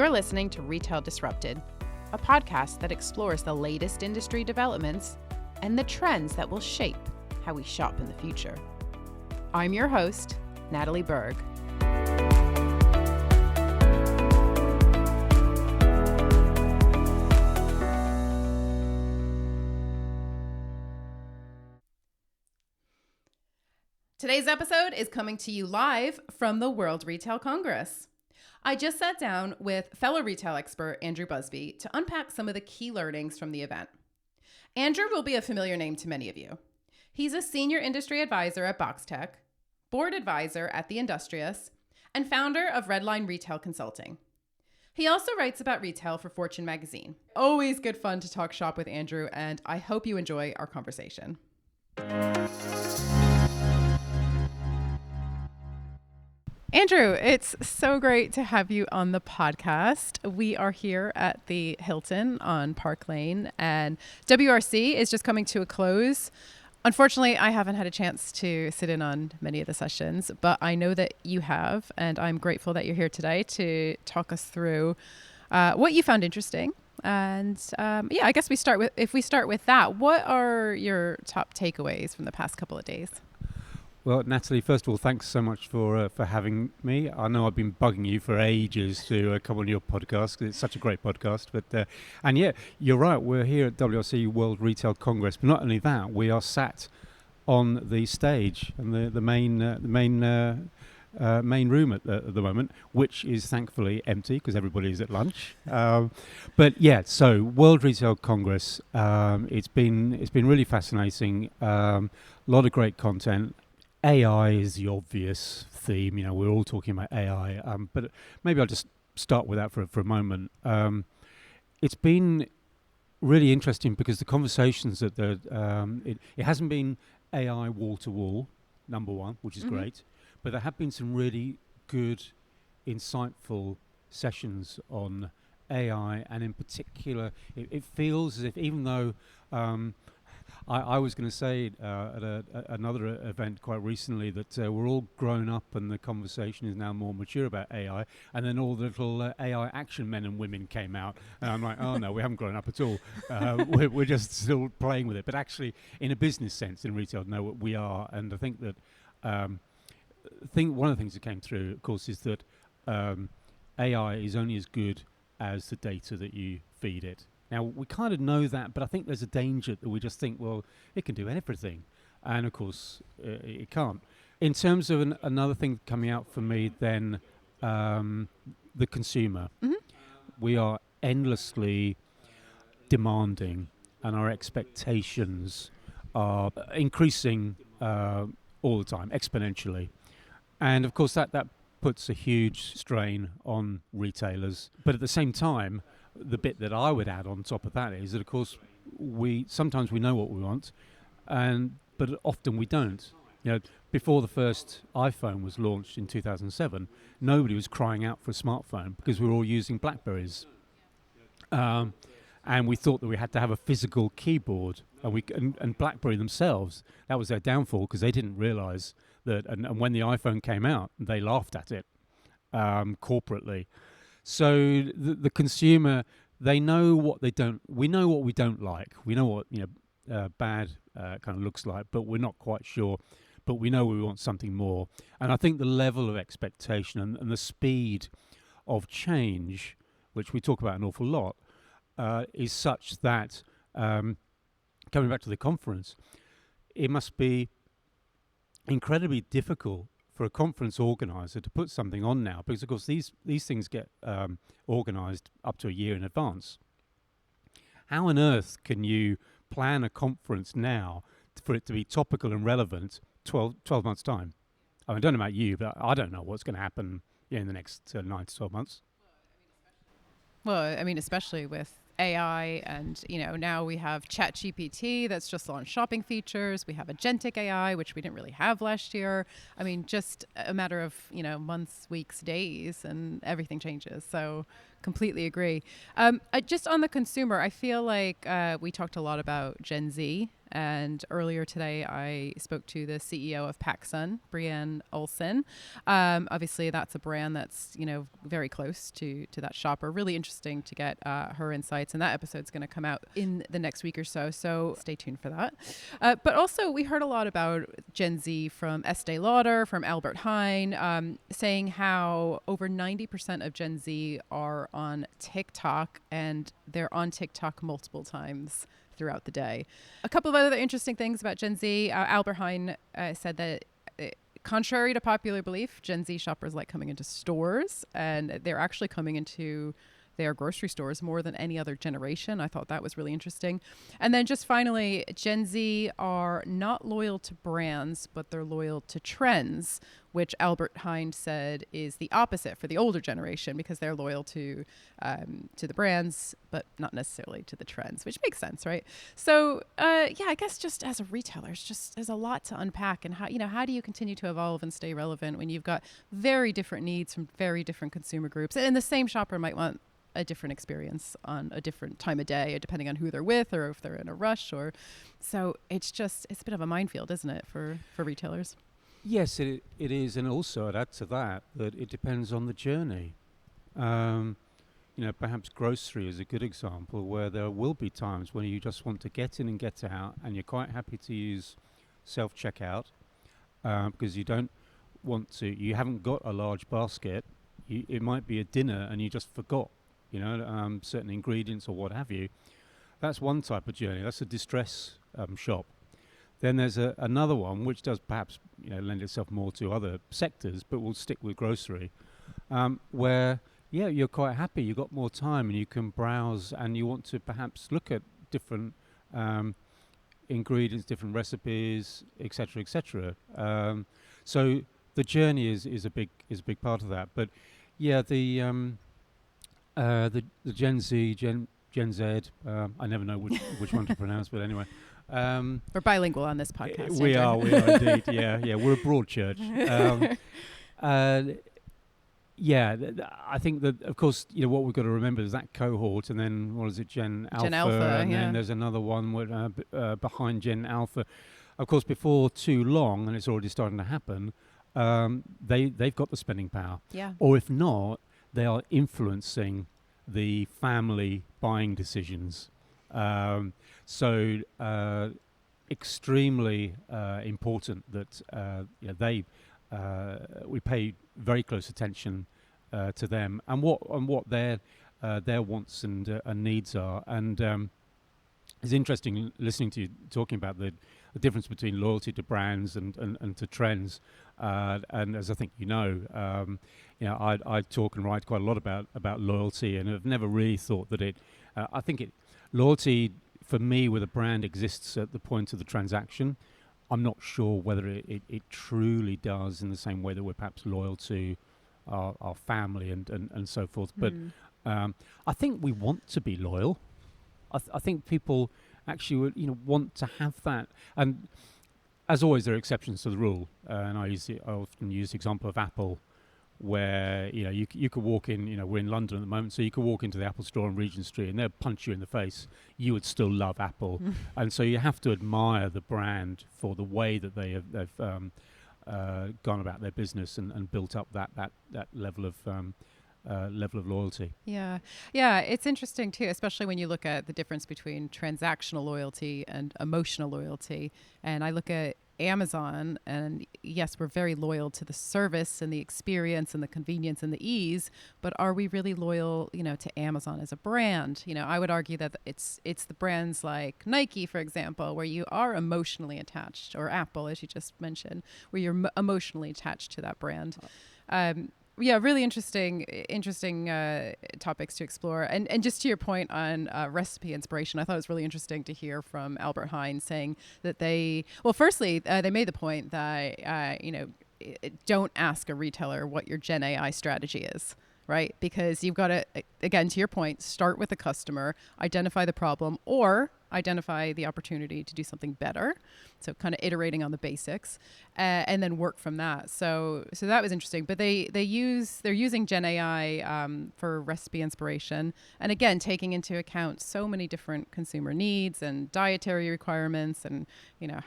You're listening to Retail Disrupted, a podcast that explores the latest industry developments and the trends that will shape how we shop in the future. I'm your host, Natalie Berg. Today's episode is coming to you live from the World Retail Congress. I just sat down with fellow retail expert Andrew Busby to unpack some of the key learnings from the event. Andrew will be a familiar name to many of you. He's a senior industry advisor at BOXTEC, board advisor at the Industrious, and founder of Redline Retail Consulting. He also writes about retail for Fortune magazine. Always good fun to talk shop with Andrew, and I hope you enjoy our conversation. Andrew, it's so great to have you on the podcast. We are here at the Hilton on Park Lane, and WRC is just coming to a close. Unfortunately, I haven't had a chance to sit in on many of the sessions, but I know that you have, and I'm grateful that you're here today to talk us through what you found interesting. And I guess we start with that, what are your top takeaways from the past couple of days? Well, Natalie, first of all, thanks so much for having me. I know I've been bugging you for ages to come on your podcast because it's such a great podcast. But and yeah, you're right. We're here at WRC World Retail Congress. But not only that, we are sat on the stage and the main room at the moment, which is thankfully empty because everybody's at lunch. But yeah, so World Retail Congress. It's been really fascinating. A lot of great content. AI is the obvious theme. You know, we're all talking about AI, but maybe I'll just start with that for a moment. It's been really interesting because the conversations that it hasn't been AI wall to wall, number one, which is great, but there have been some really good, insightful sessions on AI, and in particular, it feels as if even though I was going to say at another event quite recently that we're all grown up and the conversation is now more mature about AI, and then all the little AI action men and women came out, and I'm like, oh no, we haven't grown up at all. We're just still playing with it. But actually, in a business sense, in retail, no, we are. And I think that one of the things that came through, of course, is that AI is only as good as the data that you feed it. Now, we kind of know that, but I think there's a danger that we just think, well, it can do everything. And, of course, it can't. In terms of another thing coming out for me, then the consumer. Mm-hmm. We are endlessly demanding, and our expectations are increasing all the time, exponentially. And, of course, that puts a huge strain on retailers. But at the same time, the bit that I would add on top of that is that, of course, sometimes we know what we want, but often we don't. You know, before the first iPhone was launched in 2007, nobody was crying out for a smartphone because we were all using Blackberries, and we thought that we had to have a physical keyboard. And BlackBerry themselves, that was their downfall because they didn't realise that. And when the iPhone came out, they laughed at it corporately. So the consumer, they know what they don't. We know what we don't like. We know what bad kind of looks like, but we're not quite sure. But we know we want something more. And I think the level of expectation and the speed of change, which we talk about an awful lot, is such that coming back to the conference, it must be incredibly difficult for a conference organizer to put something on now, because of course these things get organized up to a year in advance. How on earth can you plan a conference now for it to be topical and relevant 12 months time? I don't know about you, but I don't know what's going to happen in the next 9 to 12 months. Well, I mean, especially with AI, and now we have ChatGPT that's just launched shopping features. We have agentic AI, which we didn't really have last year. I mean, just a matter of months, weeks, days, and everything changes. So completely agree. Just on the consumer, I feel like we talked a lot about Gen Z And earlier today, I spoke to the CEO of PacSun, Brianne Olson. Obviously, that's a brand that's, very close to that shopper. Really interesting to get her insights. And that episode's going to come out in the next week or so. So stay tuned for that. But also, we heard a lot about Gen Z from Estee Lauder, from Albert Heijn, saying how over 90% of Gen Z are on TikTok, and they're on TikTok multiple times throughout the day. A couple of other interesting things about Gen Z. Albert Heijn said that contrary to popular belief, Gen Z shoppers like coming into stores, and they're actually coming into their grocery stores more than any other generation. I thought that was really interesting. And then just finally, Gen Z are not loyal to brands, but they're loyal to trends, which Albert Heijn said is the opposite for the older generation, because they're loyal to the brands, but not necessarily to the trends, which makes sense, right? So I guess just as a retailer, there's a lot to unpack, and how do you continue to evolve and stay relevant when you've got very different needs from very different consumer groups, and the same shopper might want a different experience on a different time of day, depending on who they're with or if they're in a rush. So it's a bit of a minefield, isn't it, for retailers? Yes, it is. And also I'd add to that it depends on the journey. Perhaps grocery is a good example where there will be times when you just want to get in and get out, and you're quite happy to use self-checkout because you haven't got a large basket. It might be a dinner and you just forgot certain ingredients or what have you. That's one type of journey. That's a distress shop. Then there's another one which does perhaps lend itself more to other sectors, but we'll stick with grocery, where you're quite happy. You've got more time and you can browse, and you want to perhaps look at different ingredients, different recipes, etc., etc. So the journey is a big part of that. But the Gen Z, Gen Z. I never know which one to pronounce, but anyway. We're bilingual on this podcast. We are indeed. Yeah. We're a broad church. I think that, of course, what we've got to remember is that cohort, and then what is it, Gen Alpha, and then there's another one behind Gen Alpha. Of course, before too long, and it's already starting to happen, they've got the spending power. Yeah. Or if not, they are influencing the family buying decisions. So extremely important that we pay very close attention to them and what their wants and needs are. And it's interesting listening to you talking about the difference between loyalty to brands and to trends. And as I think I talk and write quite a lot about loyalty, and I've never really thought that loyalty for me with a brand exists at the point of the transaction. I'm not sure whether it truly does in the same way that we're perhaps loyal to our family and so forth. But I think we want to be loyal. I think people actually want to have that. And as always, there are exceptions to the rule. And I often use the example of Apple, where you could walk in. We're in London at the moment, so you could walk into the Apple store on Regent Street, and they'll punch you in the face. You would still love Apple, and so you have to admire the brand for the way that they've gone about their business and built up that level of loyalty. Yeah, it's interesting too, especially when you look at the difference between transactional loyalty and emotional loyalty. And I look at Amazon, and yes, we're very loyal to the service and the experience and the convenience and the ease, but are we really loyal, to Amazon as a brand? I would argue that it's the brands like Nike, for example, where you are emotionally attached, or Apple, as you just mentioned, where you're emotionally attached to that brand. Really interesting topics to explore. And just to your point on recipe inspiration, I thought it was really interesting to hear from Albert Heijn saying that they made the point that, don't ask a retailer what your Gen AI strategy is. right? Because you've got to, again, to your point, start with the customer, identify the problem, or identify the opportunity to do something better. So kind of iterating on the basics, and then work from that. So that was interesting. But they're using Gen AI for recipe inspiration, and again, taking into account so many different consumer needs and dietary requirements, and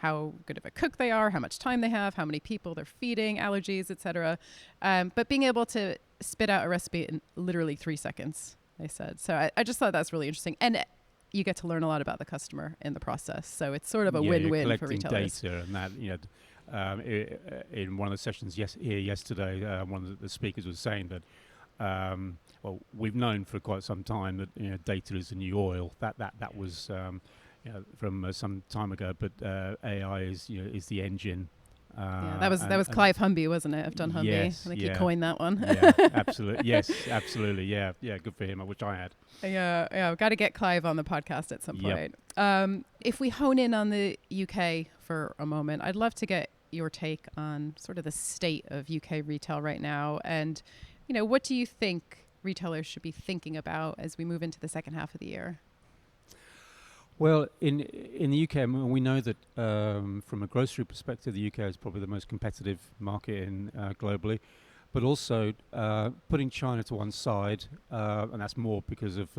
how good of a cook they are, how much time they have, how many people they're feeding, allergies, etc. But being able to spit out a recipe in literally 3 seconds, they said. So I just thought that's really interesting. And you get to learn a lot about the customer in the process. So it's sort of a win-win for retailers. Data, and that, in one of the sessions here yesterday, one of the speakers was saying that, well, we've known for quite some time that data is the new oil. That was from some time ago, but AI is the engine. That was Clive Humby, wasn't it? Of Dun Humby. Yes, I think he coined that one. Yeah, absolutely. Yes, absolutely. Yeah, good for him. I wish I had. Yeah. I've got to get Clive on the podcast at some point. If we hone in on the UK for a moment, I'd love to get your take on sort of the state of UK retail right now, and what do you think retailers should be thinking about as we move into the second half of the year? Well, in the UK, we know that from a grocery perspective, the UK is probably the most competitive market globally. But also putting China to one side, and that's more because of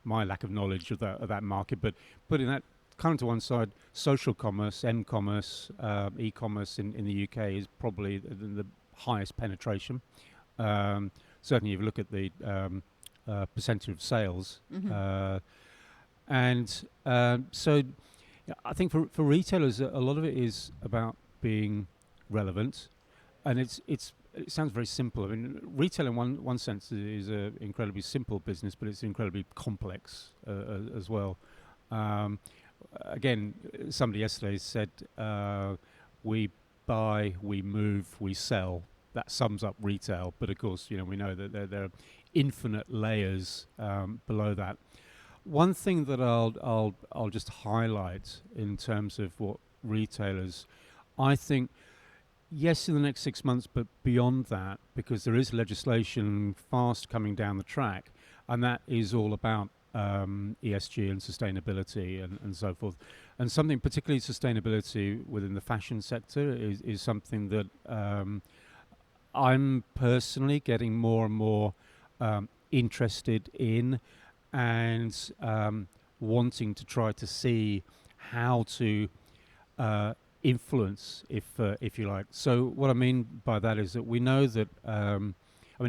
my lack of knowledge of that market. But putting that kind of to one side, social commerce, m-commerce, e-commerce in the UK is probably the highest penetration. Certainly, if you look at the percentage of sales. And so I think for retailers, a lot of it is about being relevant. And it sounds very simple. I mean, retail in one sense is an incredibly simple business, but it's incredibly complex as well. Again, somebody yesterday said, we buy, we move, we sell. That sums up retail. But of course, we know that there are infinite layers below that. One thing that I'll just highlight in terms of what retailers, I think, yes, in the next 6 months, but beyond that, because there is legislation fast coming down the track, and that is all about ESG and sustainability and so forth. And something particularly sustainability within the fashion sector is something that I'm personally getting more and more interested in, and wanting to try to see how to influence, if you like. So what I mean by that is that we know that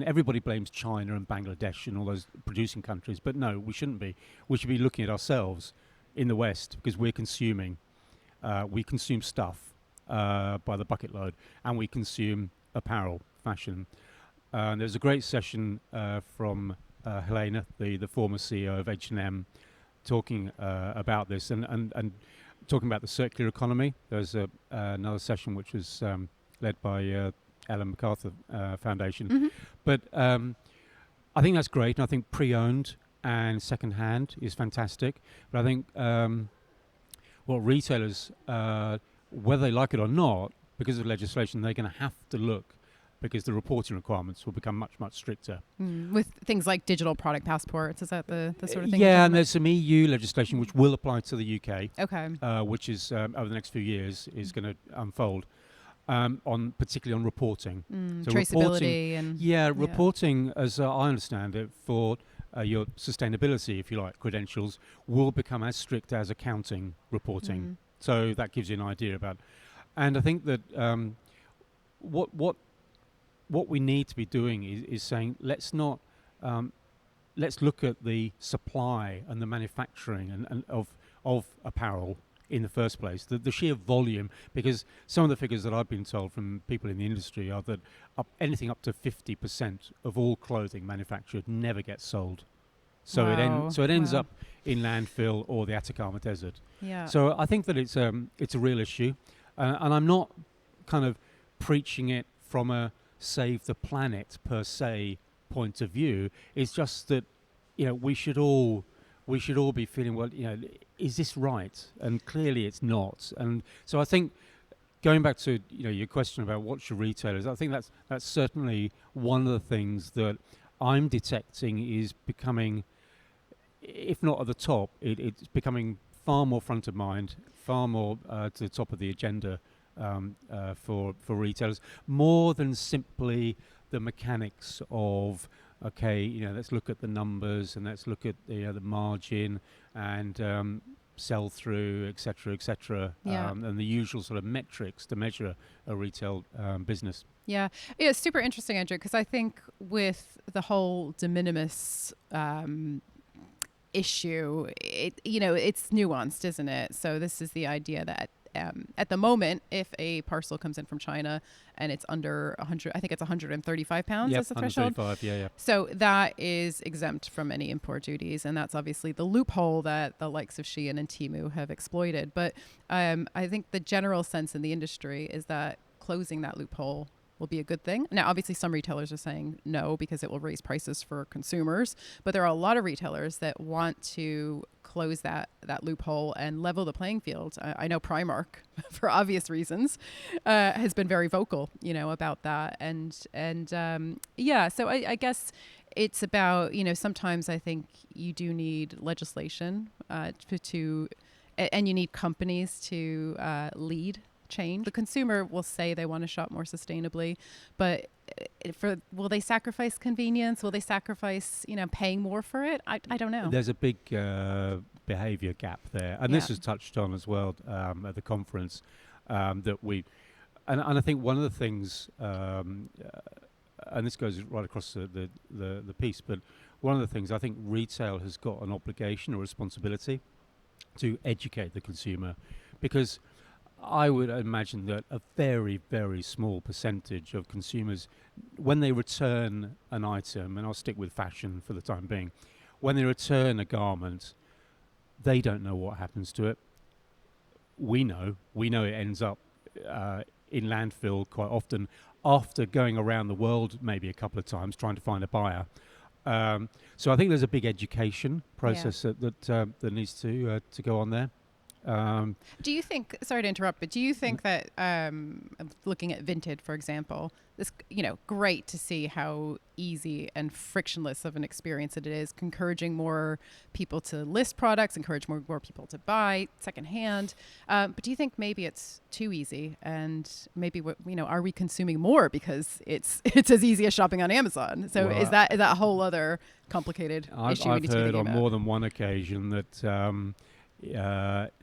everybody blames China and Bangladesh and all those producing countries, but no, we shouldn't be. We should be looking at ourselves in the West, because we consume stuff by the bucket load, and we consume apparel, fashion. There's a great session from Helena, the former CEO of H&M, talking about this and talking about the circular economy. There's another session which was led by Ellen MacArthur Foundation. But I think that's great, and I think pre-owned and second-hand is fantastic. But I think what retailers, whether they like it or not, because of legislation, they're going to have to look, because the reporting requirements will become much, much stricter. With things like digital product passports, is that the sort of thing? Yeah, and there's some EU legislation which will apply to the UK. Okay. Which is, over the next few years, is going to unfold, particularly on reporting. So traceability reporting, as I understand it, for your sustainability, if you like, credentials, will become as strict as accounting reporting. So that gives you an idea about. And I think that what we need to be doing is saying, let's look at the supply and the manufacturing and of apparel in the first place, the sheer volume, because some of the figures that I've been told from people in the industry are that anything up to 50% of all clothing manufactured never gets sold. So it ends up in landfill or the Atacama Desert. Yeah. So I think that it's a real issue, and I'm not kind of preaching it from a save the planet per se point of view. It's just that we should all be feeling, well, is this right? And clearly it's not. And so I think, going back to your question about what should retailers, I think that's certainly one of the things that I'm detecting is becoming, if not at the top, it's becoming far more front of mind, far more to the top of the agenda for retailers, more than simply the mechanics of, okay, let's look at the numbers and let's look at the margin and sell through, etc., and the usual sort of metrics to measure a retail business. Yeah, it's super interesting, Andrew, because I think with the whole de minimis issue, it's nuanced, isn't it? So this is the idea that at the moment, if a parcel comes in from China and it's under 100, I think it's 135 pounds as the threshold. 135, yeah. So that is exempt from any import duties. And that's obviously the loophole that the likes of Shein and Temu have exploited. But I think the general sense in the industry is that closing that loophole will be a good thing. Now, obviously, some retailers are saying no because it will raise prices for consumers. But there are a lot of retailers that want to close that loophole and level the playing field. I know Primark, for obvious reasons, has been very vocal, about that. So I guess it's about, sometimes I think you do need legislation and you need companies to lead change. The consumer will say they want to shop more sustainably, but will they sacrifice convenience? Will they sacrifice, paying more for it? I don't know. There's a big behavior gap there. And this was touched on as well at the conference that we, and I think one of the things, and this goes right across the piece, but one of the things I think retail has got an obligation or responsibility to educate the consumer, because I would imagine that a very, very small percentage of consumers, when they return an item, and I'll stick with fashion for the time being, when they return a garment, they don't know what happens to it. We know it ends up in landfill quite often after going around the world maybe a couple of times trying to find a buyer. So I think there's a big education process that needs to go on there. Do you think, sorry to interrupt, but do you think that looking at Vinted, for example, this, great to see how easy and frictionless of an experience it is, encouraging more people to list products, encourage more people to buy secondhand. But do you think maybe it's too easy, and maybe are we consuming more because it's as easy as shopping on Amazon? So is that a whole other complicated issue? I've heard on more than one occasion that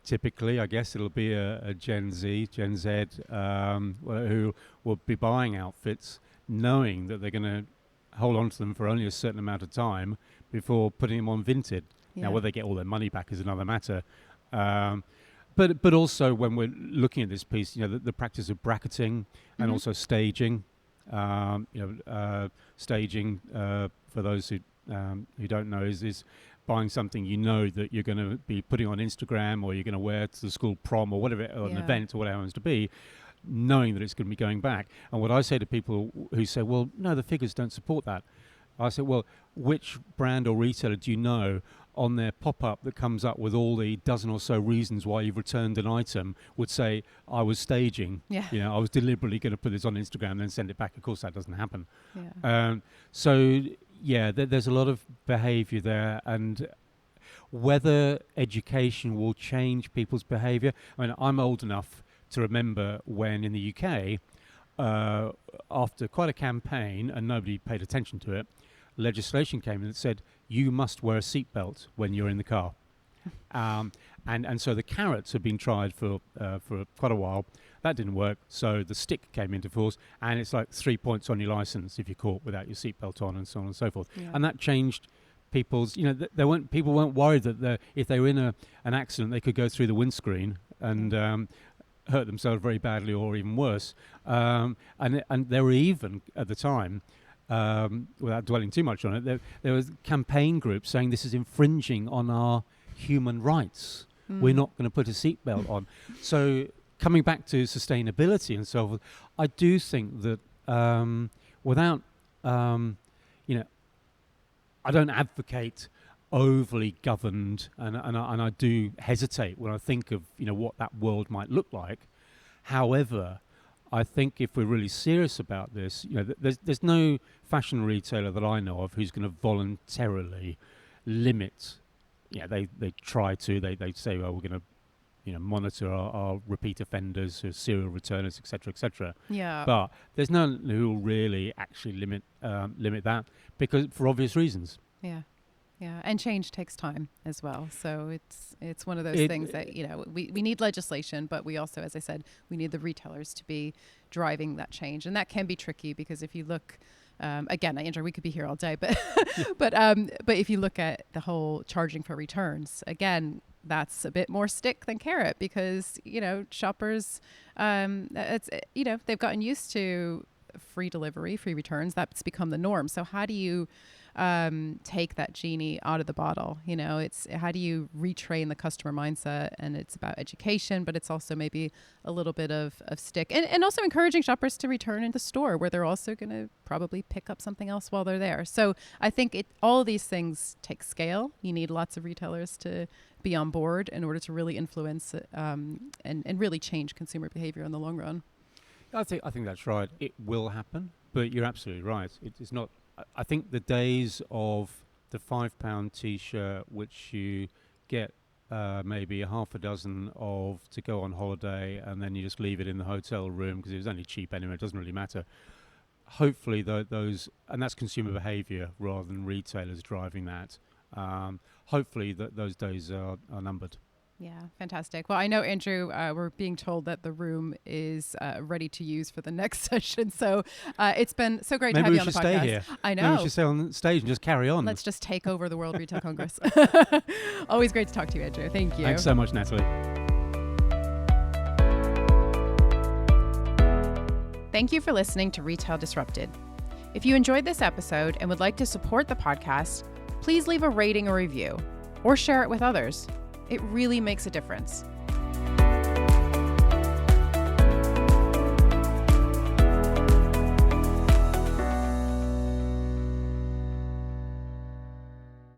typically, I guess it'll be a Gen Z, who will be buying outfits knowing that they're going to hold on to them for only a certain amount of time before putting them on Vinted. Now, whether they get all their money back is another matter. But also when we're looking at this piece, the practice of bracketing and also staging. Staging, for those who don't know, is buying something that you're going to be putting on Instagram, or you're going to wear to the school prom or whatever, or an event or whatever it happens to be, knowing that it's going to be going back. And what I say to people who say, well, no, the figures don't support that, I say, well, which brand or retailer do you know on their pop-up that comes up with all the dozen or so reasons why you've returned an item would say, I was staging, I was deliberately going to put this on Instagram and then send it back? Of course, that doesn't happen. There's a lot of behavior there, and whether education will change people's behavior. I mean, I'm old enough to remember when in the UK, after quite a campaign and nobody paid attention to it, legislation came in that said you must wear a seatbelt when you're in the car. And so the carrots have been tried for quite a while. That didn't work, so the stick came into force, and it's like 3 points on your license if you're caught without your seatbelt on, and so on and so forth. And that changed people's. People weren't worried that if they were in an accident, they could go through the windscreen and hurt themselves very badly, or even worse. And there were even at the time, without dwelling too much on it, there was campaign groups saying this is infringing on our human rights. We're not going to put a seatbelt on. So coming back to sustainability and so forth, I do think that without, I don't advocate overly governed, and I do hesitate when I think of what that world might look like. However, I think if we're really serious about this, there's no fashion retailer that I know of who's going to voluntarily limit. They try to. They say, well, we're going to monitor our repeat offenders, serial returners, etc., etc. Yeah. But there's none who will really actually limit that, because for obvious reasons. Yeah. Yeah, and change takes time as well. So it's one of those things that, we need legislation, but we also, as I said, we need the retailers to be driving that change. And that can be tricky because if you look, again, Andrew, we could be here all day, but but if you look at the whole charging for returns, again, that's a bit more stick than carrot because, shoppers, they've gotten used to free delivery, free returns. That's become the norm. So how do you take that genie out of the bottle? It's how do you retrain the customer mindset? And it's about education, but it's also maybe a little bit of stick and also encouraging shoppers to return in the store where they're also going to probably pick up something else while they're there. So I think all of these things take scale. You need lots of retailers to be on board in order to really influence and really change consumer behavior in the long run. I think that's right. It will happen, but you're absolutely right. It's not. I think the days of the £5 T-shirt, which you get maybe a half a dozen of to go on holiday, and then you just leave it in the hotel room because it was only cheap anyway. It doesn't really matter. Hopefully, those and that's consumer behaviour rather than retailers driving that. Hopefully, those days are numbered. Yeah, fantastic. Well, I know, Andrew, we're being told that the room is ready to use for the next session. So it's been so great to have you on the podcast. Maybe we should stay here. I know. Maybe we should stay on stage and just carry on. Let's just take over the World Retail Congress. Always great to talk to you, Andrew. Thank you. Thanks so much, Natalie. Thank you for listening to Retail Disrupted. If you enjoyed this episode and would like to support the podcast, please leave a rating or review or share it with others. It really makes a difference.